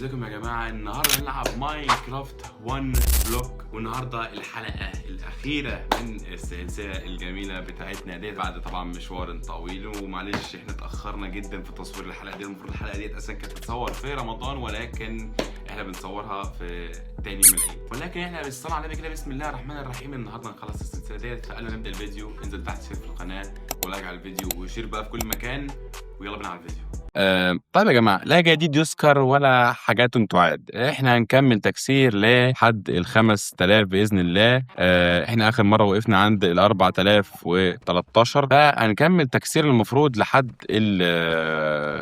ازيكم يا جماعه؟ النهارده هنلعب ماينكرافت 1 بلوك، والنهارده الحلقه الاخيره من السلسله الجميله بتاعتنا ديت بعد طبعا مشوار طويل. ومعلش احنا اتاخرنا جدا في تصوير الحلقه دي. المفروض الحلقه ديت اصلا كانت تتصور في رمضان، ولكن احنا بنصورها في تاني يوم العيد. ولكن احنا بالصلاه على النبي كده بسم الله الرحمن الرحيم النهارده نخلص السلسله ديت. فقبل ما نبدا الفيديو انزل تحت شير في القناه ولايك على الفيديو وشير بقى في كل مكان، ويلا بينا على الفيديو. طيب يا جماعة، لا جديد يذكر ولا حاجات تعاد. احنا هنكمل تكسير لحد 5000 بإذن الله. احنا آخر مرة وقفنا عند 4013، فهنكمل تكسير المفروض لحد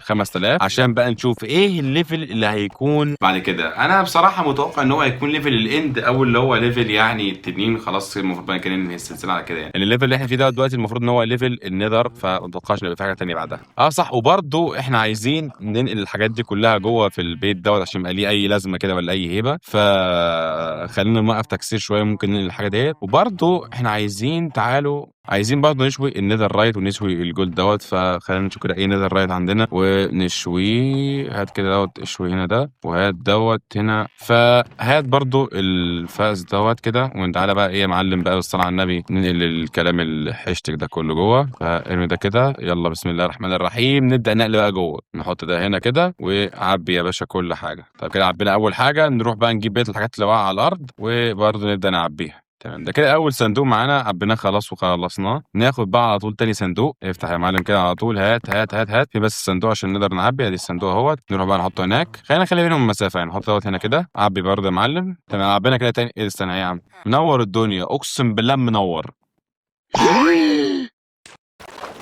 5000 عشان بقى نشوف ايه الليفل اللي هيكون بعد كده. انا بصراحة متوقع ان هو هيكون ليفل الاند، او اللي هو ليفل يعني التنين. خلاص المفروض بقى كده ننهي السلسلة على كده. يعني الليفل اللي احنا فيه ده دلوقتي المفروض ان هو ليفل النذر، فمتوقعش يبقى في حاجة تانية بعدها. صح. وبرضه احنا عايزين ننقل الحاجات دي كلها جوه في البيت دوت عشان يبقى ليه اي لازمه كده ولا اي هيبه. فخلينا نوقف تكسير شويه، ممكن ننقل الحاجه ديت. وبرضه احنا عايزين برضه نشوي النذر رايت ونشوي الجولد دوت. فخلينا نشوف كده ايه نذر رايت عندنا ونشويه. هات كده دوت، اشوي هنا ده، وهات دوت هنا. فهات برضه الفاس دوت كده، وتعالى بقى ايه يا معلم بقى بالصلاه على النبي ننقل الكلام الحشتك ده كله جوه. فارمي ده كده، يلا بسم الله الرحمن الرحيم نبدا نقل بقى جوه. نحط ده هنا كده وعبي يا باشا كل حاجه. طب كده عبينا اول حاجه، نروح بقى نجيب بقيه الحاجات اللي واقعه على الارض وبرضه نبدا نعبيها. تمام، ده كده اول صندوق معانا عبيناه خلاص وخلصناه. ناخد بقى على طول تاني صندوق. افتح يا معلم كده على طول، هات هات هات هات في بس الصندوق عشان نقدر نعبي. ادي الصندوق اهوت، نروح بقى نحطه هناك. خلينا نخلي بينهم مسافه، يعني نحط دوت هنا كده. عبي برضه يا معلم. تمام، عبينا كده تاني. ايه استنى يا عم، منور الدنيا اقسم بالله منور.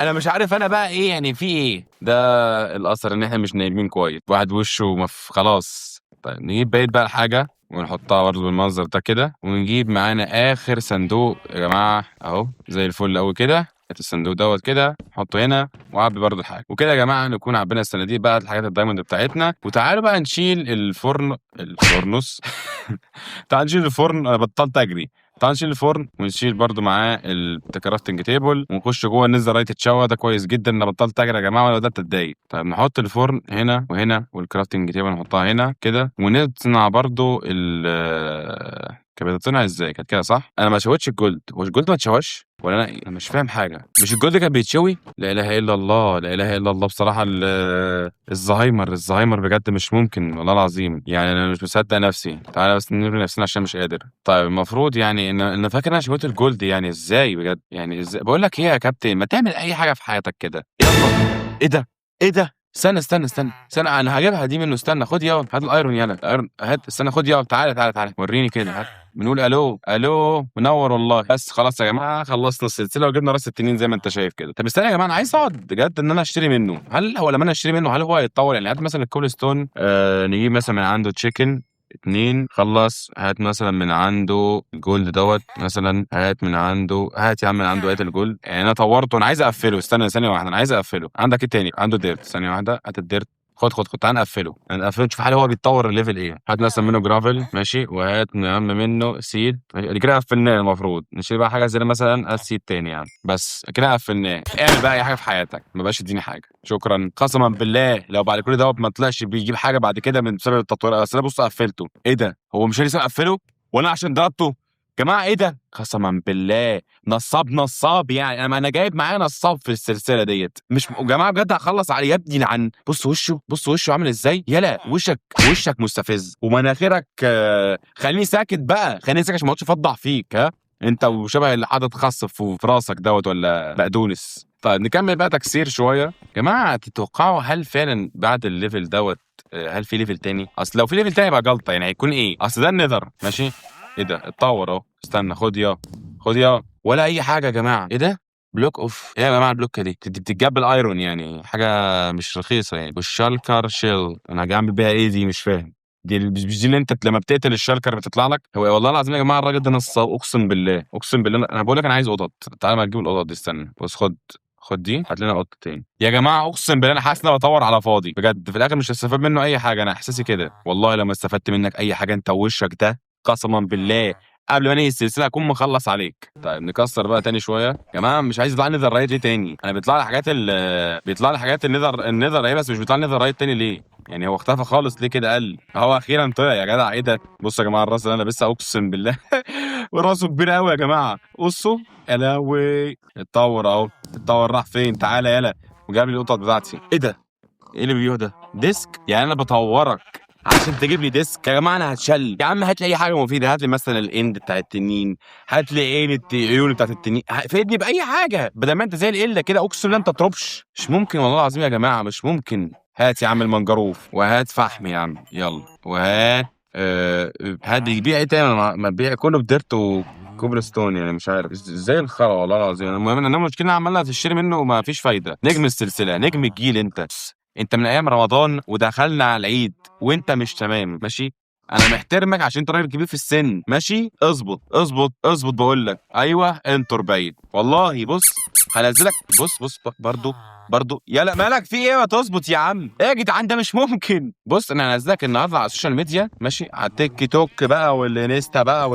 انا مش عارف انا بقى ايه يعني في ايه ده. الاثر ان احنا مش نايمين كويس، واحد وشه خلاص. طيب نجيب بقيت بقى الحاجه ونحطها برضه بالمنظر ده كده، ونجيب معانا اخر صندوق يا جماعه اهو زي الفل قوي كده. هات الصندوق دوت كده نحطه هنا وعبي برضه الحاجه. وكده يا جماعه نكون عبينا الصناديق بقى الحاجات الدايموند بتاعتنا. وتعالوا بقى نشيل الفرنس. تعالوا نشيل الفرن، انا بطلت اجري. تعال نشيل الفرن ونشيل برضو معاه الكرافتنج تيبل، ونخش جوه ننزل رايت تشوى. ده كويس جدا، انا بطلت اجري يا جماعه وانا بدات اتضايق. طيب نحط الفرن هنا وهنا، والكرافتنج تيبل نحطها هنا كده، ونصنع برضو كانت بتتصنع ازاي؟ كانت كده صح؟ انا ما شويتش الجولد. هو الجولد ما اتشواش ولا انا انا مش فاهم حاجه. مش الجولد كان بيتشوي؟ لا اله الا الله، لا اله الا الله. بصراحه الزهايمر بجد مش ممكن والله العظيم. يعني انا مش مصدق نفسي. تعالى بس نرمي نفسنا عشان مش قادر. طيب المفروض يعني انا فاكر انا شويت الجولد. يعني ازاي بجد؟ يعني ازاي؟ بقول لك ايه يا كابتن، ما تعمل اي حاجه في حياتك كده يلا. ايه ده؟ ايه ده؟ استنى انا هجيبها دي منه. استنى خد يلا، هات الايرون يلا. الايرون هات. استنى خد يلا، تعالى وريني كده. هات بنقول الو منور والله. بس خلاص يا جماعه خلصنا السلسله وجبنا راس التنين زي ما انت شايف كده. طب استنى يا جماعه، انا عايز اقعد بجد ان انا اشتري منه. هل هو لما انا اشتري منه هل هو هيتطور؟ يعني هات مثلا الكول ستون، نجيب مثلا من عنده تشيكن 2 خلص. هات مثلا من عنده الجولد دوت مثلا. هات من عنده، هات يا عم من عنده ايه الجولد. يعني انا طورته، انا عايز اقفله. استنى ثانيه واحده، انا عايز اقفله. عندك ايه تاني؟ عنده ديرت. ثانيه واحده، هات الديرت. خد تعال نقفله نشوف هل هو بيتطور الليفل ايه. هات مثلا منه جرافل ماشي، وهات يا عم منه سيد. اللي كده قفلناه. المفروض نشيل بقى حاجه زي مثلا السيد تاني يعني. بس كده قفلناه. اعمل بقى اي حاجه في حياتك، ما بقاش تديني حاجه شكرا. قسما بالله لو بعد كل ده ما طلعش بيجيب حاجه بعد كده من بسبب التطوير. بس انا بص قفلته. ايه ده؟ هو مش لسه مقفله وانا عشان ضربته؟ جماعه ايه ده؟ قسما بالله نصاب. يعني انا جايب معايا نصاب في السلسله ديت. مش جماعه بجد هخلص عليه يا ابني. عن بص وشه عامل ازاي. يلا وشك مستفز ومناخيرك. خليني ساكت بقى، خليني ساكت عشان ما اقعدش افضح فيك. ها انت وشبه اللي حاطط خص في راسك دوت ولا بقدونس. طيب نكمل بقى تكسير شويه. يا جماعه تتوقعوا هل فعلا بعد الليفل دوت هل في ليفل تاني؟ اصل لو في ليفل تاني يبقى جلطه. يعني هيكون ايه؟ اصل ده النذر ماشي. ايه ده؟ اتطور اهو. استنى خد يا ولا اي حاجه يا جماعه. ايه ده؟ بلوك اوف ايه يا جماعه؟ البلوكه دي بتتجاب بالايرون، يعني حاجه مش رخيصه يعني. والشالكر شيل انا هاجي اعمل بيها ايه دي؟ مش فاهم. دي مش دي اللي انت لما بتقتل الشالكر بتطلع لك؟ هو والله العظيم يا جماعه الراجل ده نصاب اقسم بالله. انا بقول لك انا عايز قطط. تعالى ما تجيب القطط دي. استنى بص خد دي، هات لنا قطه تاني يا جماعه. اقسم بالله انا حاسس ان انا بطور على فاضي بجد. في الاخر مش هستفاد منه اي حاجه. انا احساسي كده والله لما استفدت منك اي حاجه انت ووشك ده قسما بالله قبل ما انهي السلسله اكون مخلص عليك. طيب نكسر بقى تاني شويه يا جماعه. مش عايز يطلع لي نذر رايت ليه تاني؟ انا بيطلع لي حاجات بيطلع لي حاجات النذر ايه، بس مش بيطلع لي نذر رايت تاني ليه؟ يعني هو اختفى خالص ليه كده؟ قال هو اخيرا طلع يا جدع. ايه ده؟ بصوا يا جماعه الراس اللي انا لابسها اقسم بالله وراسه كبير قوي يا جماعه. بصوا يا لهوي. اتطور اهو. اتطور راح فين؟ تعالى يلا. وجاب لي القطط بتاعتي. ايه ده؟ ايه اللي بيقول ده؟ ديسك؟ يعني انا بطورك عشان تجيب لي ديسك؟ يا جماعه انا هتشل. يا عم هات لي اي حاجه مفيده. هات لي مثلا الاند بتاع التنين، هات لي عين العيون بتاعت التنين، فيدني باي حاجه بدل ما انت زي القله كده. اقسم بالله انت تطربش. مش ممكن والله العظيم يا جماعه، مش ممكن. هات يا عم المنجروف، وهات فحم يا عم يلا، وهات هات بيبيع ايه تاني؟ ما بيع كله بديرت وكوبل ستون. يعني مش عارف ازاي الخرا والله العظيم. المهم ان انا المشكله عماله تشتري منه وما فيش فايده. نجم السلسله، نجم الجيل انت من ايام رمضان ودخلنا على العيد وانت مش تمام ماشي. انا محترمك عشان انت راجل كبير في السن ماشي. اظبط اظبط اظبط بقول لك. ايوه انطر بعيد والله. بص هنزلك. بص برضو يلا مالك في ايه؟ ما تظبط يا عم. ايه يا جدعان ده مش ممكن. بص انا هنزلك النهارده على السوشيال ميديا ماشي، على التيك توك بقى والانستا بقى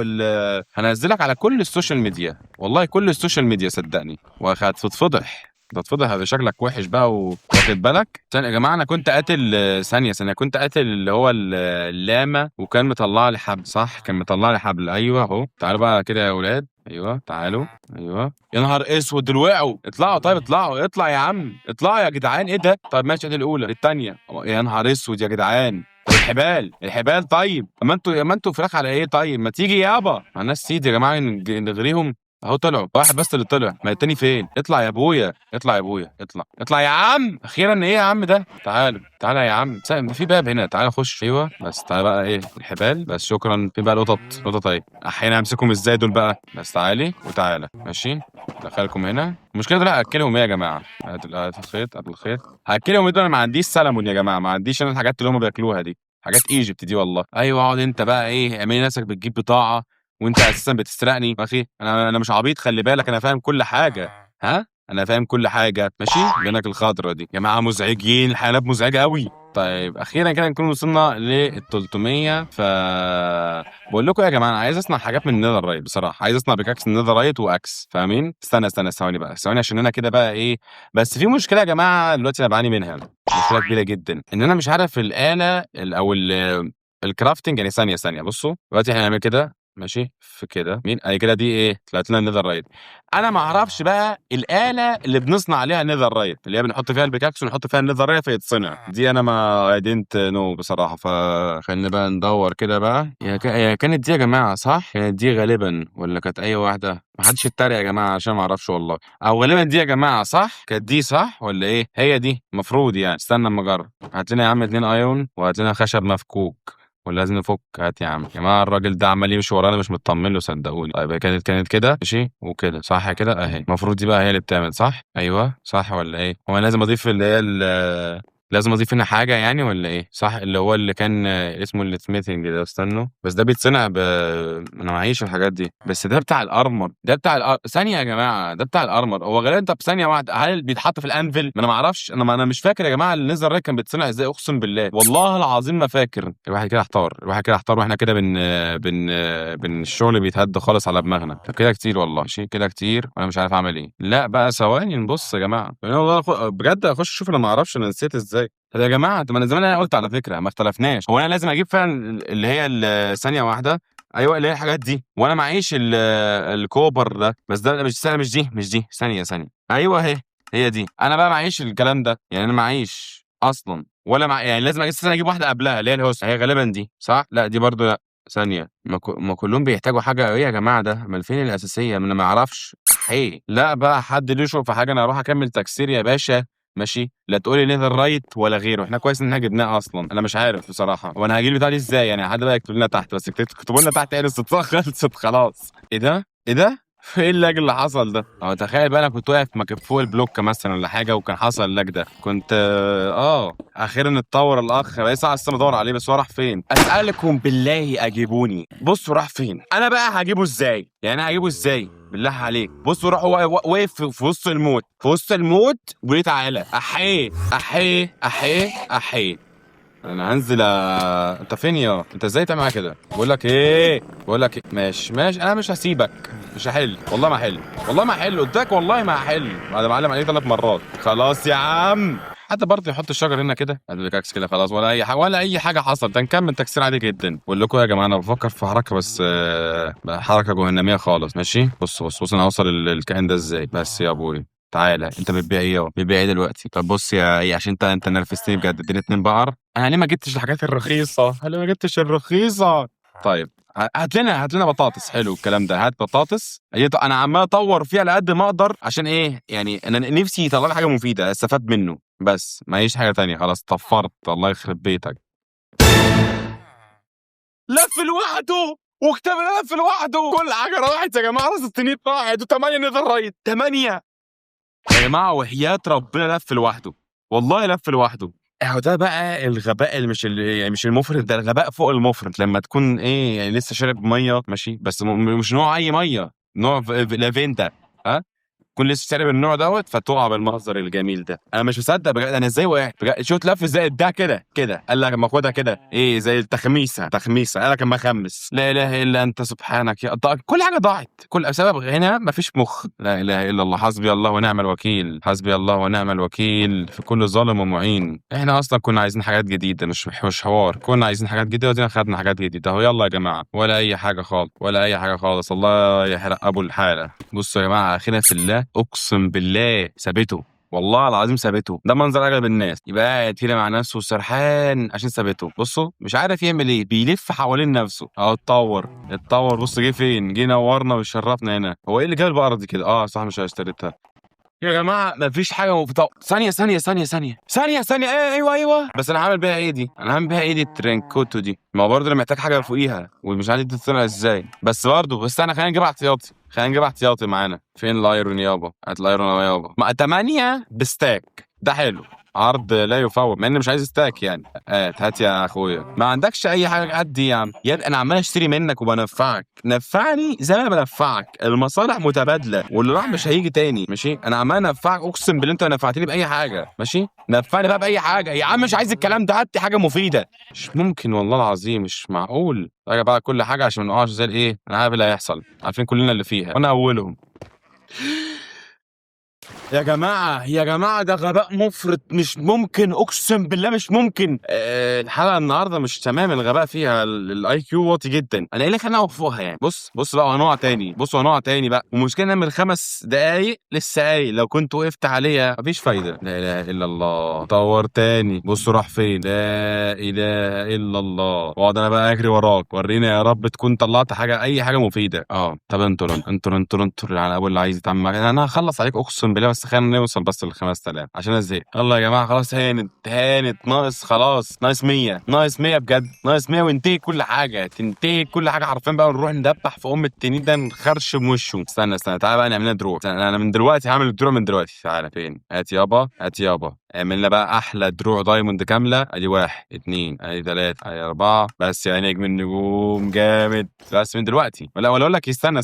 هنزلك على كل السوشيال ميديا والله، كل السوشيال ميديا صدقني. وهتتفضح. تتفضح. هذا شكلك وحش بقى واخد بالك. ثانية يا جماعه انا كنت قاتل ثانيه كنت قاتل اللي هو اللاما، وكان مطلع لي حبل. صح كان مطلع لي حبل. ايوه اهو. تعالوا بقى كده يا اولاد. ايوه تعالوا. ايوه يا نهار اسود دول وقعوا. اطلعوا طيب اطلعوا. اطلع يا عم اطلعوا يا جدعان. ايه ده؟ طيب ماشي ادي الاولى الثانيه. يا نهار اسود يا جدعان. طب الحبال طيب. ما انتوا فراخ على ايه؟ طيب ما تيجي يابا مع الناس سيدي يا جماعه نغريهم. اهو طلعوا. واحد بس اللي طلع. ما التاني فين؟ اطلع يا ابويا اطلع يا ابويا اطلع اطلع يا عم. اخيرا. ايه يا عم ده؟ تعالى يا عم. في باب هنا. تعالى خش. ايوه بس تعالى بقى. ايه الحبال بس شكرا. في بقى القطط اهي. احيانا امسكهم ازاي دول بقى؟ بس تعالي وتعالى ماشي. دخلكم هنا. المشكله دول هاكلهم ايه يا جماعه؟ هات الخيط هات الخيط. هاكلهم ايه دول؟ انا ما عنديش سلمون يا جماعه. ما عنديش انا الحاجات اللي هم بياكلوها دي. حاجات ايجيبت دي والله. ايوه اقعد انت بقى. ايه اعملي نفسك بتجيب بضاعه وانت اساسا بتسرقني اخي. انا مش عبيط خلي بالك. انا فاهم كل حاجه. ها انا فاهم كل حاجه ماشي. بينك الخضره دي يا جماعه مزعجين. الحيوانات مزعجه قوي. طيب اخيرا كده نكون وصلنا لل 300. بقول لكم يا جماعه انا عايز اصنع حاجات من النذر رايت بصراحه. عايز اصنع بيكاكس النذر رايت واكس فاهمين. استنى ثواني بقى ثواني عشان انا كده بقى ايه. بس في مشكله يا جماعه دلوقتي انا بعاني منها. مشكله كبيره جدا ان انا مش عارف الاله او الكرافتنج. يعني ثانيه بصوا دلوقتي احنا هنعمل كده ماشي. في كده مين اي كده دي ايه؟ طلعت لنا النذر رايت. انا ما اعرفش بقى الاله اللي بنصنع عليها النذر رايت اللي هي بنحط فيها البيكاكس ونحط فيها النذر رايت فيتصنع. دي انا ما دينت نو بصراحه. فخلينا بقى ندور كده بقى. هي كانت دي يا جماعه صح؟ كانت دي غالبا ولا كانت اي واحده؟ ما حدش يتريق يا جماعه عشان ما اعرفش والله. او غالبا دي يا جماعه صح. كانت دي صح ولا ايه؟ هي دي المفروض يعني. استنى اما اجرب. هات لنا يا عم 2 ايون وهات لنا خشب مفكوك. ولا لازم نفك؟ هات يا عم. يا جماعه الراجل ده عمال يمشي ورانا مش مطمن له صدقوني. طيب كانت كده ماشي وكده صح كده اهي. المفروض دي بقى هي اللي بتعمل صح. ايوه صح ولا ايه؟ هو انا لازم اضيف اللي هي لازم اضيف هنا حاجه يعني ولا ايه؟ صح اللي هو اللي كان اسمه السميثنج ده. استنوا بس ده بيتصنع انا معيش الحاجات دي. بس ده بتاع الارمر. ثانيه يا جماعه. ده بتاع الارمر. هو غالبا طب ثانيه واحده. هل بيتحط في الانفل؟ ما انا ما اعرفش. انا مش فاكر يا جماعه النيزر رايت كان بيتصنع ازاي. اقسم بالله والله العظيم ما فاكر. الواحد كده احتار واحنا كده بن الشغل بيتهد خالص على دماغنا. كده كتير والله ماشي. كده كتير وانا مش عارف اعمل ايه. لا بقى ثواني نبص يا جماعه. يعني والله بجد اخش اشوف. انا ما اعرفش انا نسيت ازاي. طب يا جماعه طب انا زمان انا قلت على فكره ما اختلفناش. هو انا لازم اجيب فعلا اللي هي ثانيه واحده. ايوه اللي هي الحاجات دي. وانا معيش الكوبر ده. بس ده مش دي ثانيه. ايوه هي دي. انا بقى معيش الكلام ده. يعني انا معيش اصلا ولا يعني لازم اجيب واحده قبلها اللي هي الهوس. هي غالبا دي صح. لا دي برضو لا. ثانيه ما كلهم بيحتاجوا حاجه. ايه يا جماعه ده؟ امال فين الاساسيه؟ ما انا ما اعرفش. لا بقى حد ليه يشرب في حاجه. انا اروح اكمل تكسير يا باشا ماشي. لا تقولي نيذر رايت ولا غيره. احنا كويس ان احنا جبناه اصلا. انا مش عارف بصراحه. وانا هجيب البتاع دي ازاي يعني؟ حد بقى يكتب لنا تحت. بس اكتبوا لنا تحت. يعني الصفقه خلصت خلاص. ايه ده؟ ايه اللاج اللي حصل ده؟ تخيل بقى انا كنت واقف فوق البلوك مثلا ولا حاجه وكان حصل اللاج ده. كنت اخيرا اتطور الاخ. بقى ساعه لسه بدور عليه. بس هو راح فين؟ اسالكم بالله اجيبوني. بصوا راح فين. انا بقى هجيبه ازاي؟ يعني انا هجيبه ازاي بالله عليك؟ بصوا راح واقف في وسط الموت وليه تعالى. احيه. انا هنزل انت فين يا انت ازاي تعمل معايا كده؟ بقول لك ايه ماشي انا مش هسيبك، مش هحل والله ما هحل، والله ما هحل قلت والله ما هحل بعد ما علم عليك 3 مرات. خلاص يا عم، حتى برضه يحط الشجر هنا كده البيكاكس كده خلاص، ولا اي حاجه ولا اي حاجه حصلت، هنكمل تكسير عادي جدا. بقول لكم يا جماعه انا بفكر في حركه، بس حركه جهنميه خالص. ماشي بص انا هوصل الكائن ده ازاي بس يا ابوي. تعالى انت بتبيع ايه؟ بتبيع ايه دلوقتي؟ طب بص يا ايه، عشان انت نرفزتني بجد، اديني 2 بقر. انا ليه ما جبتش الحاجات الرخيصه؟ ليه ما جبتش الرخيصه؟ طيب هات لنا بطاطس. حلو الكلام ده، هات بطاطس. انا عمال اطور فيها على قد ما اقدر، عشان ايه يعني؟ انا نفسي يطلع لي حاجه مفيده استفاد منه، بس ما هيش حاجه تانية. خلاص طفرت، الله يخرب بيتك. لف لوحده وكتاب لف لوحده، كل حاجه راحت يا جماعه، راس التنين راحت و8 نزل رايت 8 يا جماعه، وحياه ربنا لف لوحده، والله لف لوحده. اهو ده بقى الغباء اللي يعني مش المفرط، ده الغباء فوق المفرط. لما تكون ايه يعني لسه شارب ميه ماشي، بس مش نوع اي ميه، نوع لافيندا، ها، تكون لسه شارب النوع دوت فتقع بالمنظر الجميل ده. انا مش مصدق بجد، انا ازاي وقعت بجد؟ شو تلف ازاي ده كده قال لك اما خدها كده ايه زي التخميسه قال لك اما اخمس. لا اله الا انت سبحانك يا كل حاجه ضاعت، كل سبب هنا مفيش مخ. لا اله الا الله، حسبي الله ونعم الوكيل، حسبي الله ونعم الوكيل في كل ظالم ومعين. احنا اصلا كنا عايزين حاجات جديده، مش حوار، كنا عايزين حاجات جديده ودينا خدنا حاجات جديده اهو. يلا يا جماعه، ولا اي حاجه خالص، ولا اي حاجه خالص، الله يحرق ابو الحاله. بصوا يا جماعه اخينا في الله، اقسم بالله ثابته، والله العظيم ثابته. ده منظر اغلب الناس، يبقى قاعد كده مع نفسه سرحان عشان ثابته. بصوا مش عارف يعمل ايه، بيلف حوالين نفسه اهو. اتطور بص جه فين، جه نورنا وشرفنا هنا. هو ايه اللي جاب البقره دي كده؟ صح مش اشتريتها يا جماعه. مفيش حاجه ثانيه ايه، ايوه بس انا هعمل بيها ايه دي؟ الترينكوتو دي، ما هو برضه انا محتاج حاجه فوقيها ومش عارف دي تطلع ازاي. بس برضه انا خلينا نجيب احتياطي معانا. فين الايرون يابا؟ هات الايرون يابا. ما 8 بستاك ده حلو، عرض لا يفوت، مع اني مش عايز ستاك يعني. هات يا اخويا، ما عندكش اي حاجه قد دي يا عم؟ انا عمال اشتري منك وبنفعك، نفعني زي ما أنا بنفعك، المصالح متبادله واللي راح مش هيجي تاني. ماشي انا عمال انفعك، اقسم بالله انت نفعتني باي حاجه. ماشي نفعني بقى باي حاجه يا عم، مش عايز الكلام ده، هات حاجه مفيده. مش ممكن والله العظيم، مش معقول. راجع بقى كل حاجه عشان ما نقعش زي الايه، انا عارف اللي هيحصل، عارفين كلنا اللي فيها وانا اولهم. يا جماعة ده غباء مفرط، مش ممكن، أقسم بالله مش ممكن. الحلقة النهاردة مش تمام، الغباء فيها الاي كيو واطي جدا. أنا قايل لك أنا أقف فوقها يعني. بص بقى وهنقع تاني، بقى. والمشكلة إن من 5 دقايق لسه قايل لو كنت وقفت عليها مفيش فايدة. لا إله إلا الله، طور تاني. بص راح فين، لا إله إلا الله. واقعد أنا بقى أجري وراك، ورينا يا رب تكون طلعت حاجة، أي حاجة مفيدة. طب انطر على أبو اللي عايز يتعمل معاك. أنا هخلص عليك أقسم بالله، بس خلينا نوصل بس ل 5000 عشان ازاي. يلا يا جماعه خلاص، هانت ناقص، خلاص ناقص 100 بجد، ناقص 100 وينتهي كل حاجه، تنتهي كل حاجه حرفيا بقى، ونروح ندبح في التنين ده، نخرشم وشه. استنى تعالى بقى نعمل لنا دروع. انا من دلوقتي هعمل الدروع من دلوقتي. تعالى فين؟ هات يابا اعمل لنا بقى احلى دروع دايموند كامله. ادي 1 2 ادي 3 ادي 4 بس يا نجم النجوم جامد. بس من دلوقتي ولا اقول لك استنى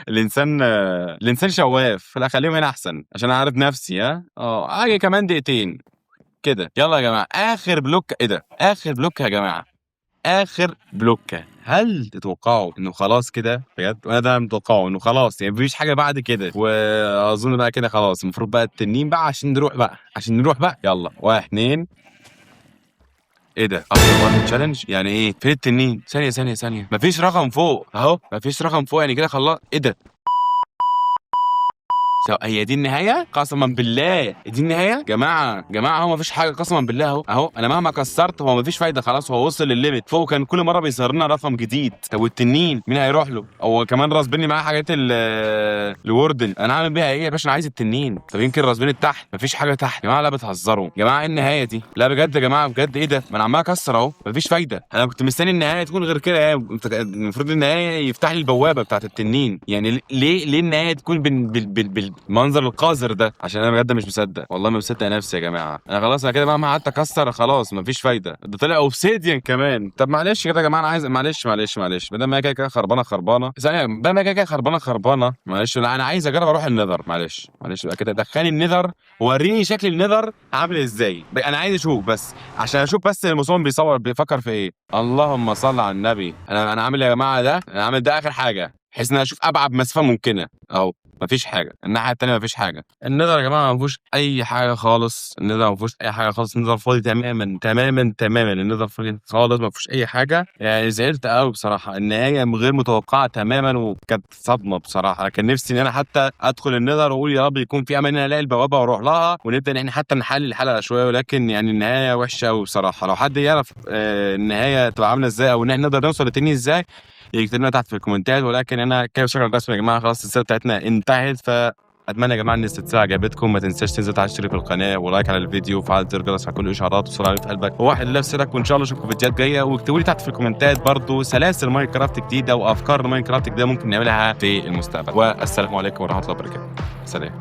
الانسان شواف، لا خليهم هنا احسن عشان اعرف نفسي. اجي كمان دقيقتين كده. يلا يا جماعه اخر بلوك. ايه ده اخر بلوك يا جماعه؟ اخر بلوكه. هل تتوقعوا انه خلاص كده بجد؟ وانا ده متوقعه انه خلاص يعني مفيش حاجه بعد كده، واظن بقى كده خلاص المفروض بقى التنين بقى عشان نروح بقى. يلا 1 2. ايه ده اكتر وان تشالنج يعني؟ ايه فين التنين؟ ثانيه مفيش رقم فوق اهو، مفيش رقم فوق يعني كده خلاص. ايه ده؟ هي دي النهاية؟ قسما بالله دي النهاية. جماعة هو مفيش حاجة قسما بالله. اهو انا مهما كسرت هو مفيش فايدة، خلاص هو وصل للليميت فوق. كان كل مرة بيظهر لنا رقم جديد. طب والتنين مين هيروح له؟ هو كمان راسبني معاه حاجات الوردن، انا هعمل بيها ايه يا باشا؟ انا عايز التنين. طب يمكن راسبني تحت، مفيش حاجة تحت. يا جماعة لا بتهزروا، يا جماعة ايه النهاية دي؟ لا بجد يا جماعة بجد، ايه ده؟ ما انا عمال اكسر اهو مفيش فايدة. انا كنت مستني النهاية تكون غير كده يعني، المفروض النهاية يفتح لي البوابة بتاعت التنين يعني. ليه النهاية تكون المنظر القذر ده، عشان انا بجد مش مصدق، والله ما مصدق نفسي يا جماعه. انا خلاص، انا كده مهما قعدت اكسر خلاص مفيش فايده. ده طلع اوبسيديان كمان. طب معلش كده يا جماعه، انا عايز معلش بدل ما هي كده خربانه ثانيه، بدل ما هي كده خربانه معلش، لا انا عايز اجرب اروح النذر. معلش بقى كده، دخلني النذر ووريني شكل النذر عامل ازاي. انا عايز اشوف بس، عشان اشوف بس المصمم بيفكر في ايه. اللهم صل على النبي. انا عامل يا جماعه ده، انا عامل ده اخر حاجه بحيث ان انا اشوف ابعد مسافه ممكنه اهو. مفيش حاجه الناحيه التانيه، مفيش حاجه. النذر يا جماعه ما فيهوش اي حاجه خالص. النذر ما فيهوش اي حاجه خالص. النذر فاضي تماما تماما تماما. النذر فاضي خالص، ما فيهوش اي حاجه. يعني زعلت قوي بصراحه. النهايه غير متوقعه تماما، وكانت صدمه بصراحه. كان نفسي ان انا حتى ادخل النذر واقول يا رب يكون في امل ان انا الاقي البوابه واروح لها، ونبدا ان احنا حتى نحلل الحلقه شويه. ولكن يعني النهايه وحشه قوي بصراحه. لو حد يعرف النهايه تبقى عامله ازاي، او ان احنا نقدر نوصل لتاني ازاي، يكتب لنا تحت في الكومنتات. ولكن انا كده شكرا رسمي يا جماعه، خلاص السلسله بتاعتنا انتهت. فاتمنى يا جماعه ان السلسله عجبتكم. ما تنساش تنزل تشترك في القناه ولايك على الفيديو وفعل زر الجرس على كل الاشعارات، وصل على في قلبك وواحد الله في سرك. وان شاء الله اشوفكم في فيديوهات جايه. واكتبوا لي تحت في الكومنتات برضو سلاسل ماينكرافت جديده وافكار ماينكرافت جديده ممكن نعملها في المستقبل. والسلام عليكم ورحمه الله وبركاته. سلام.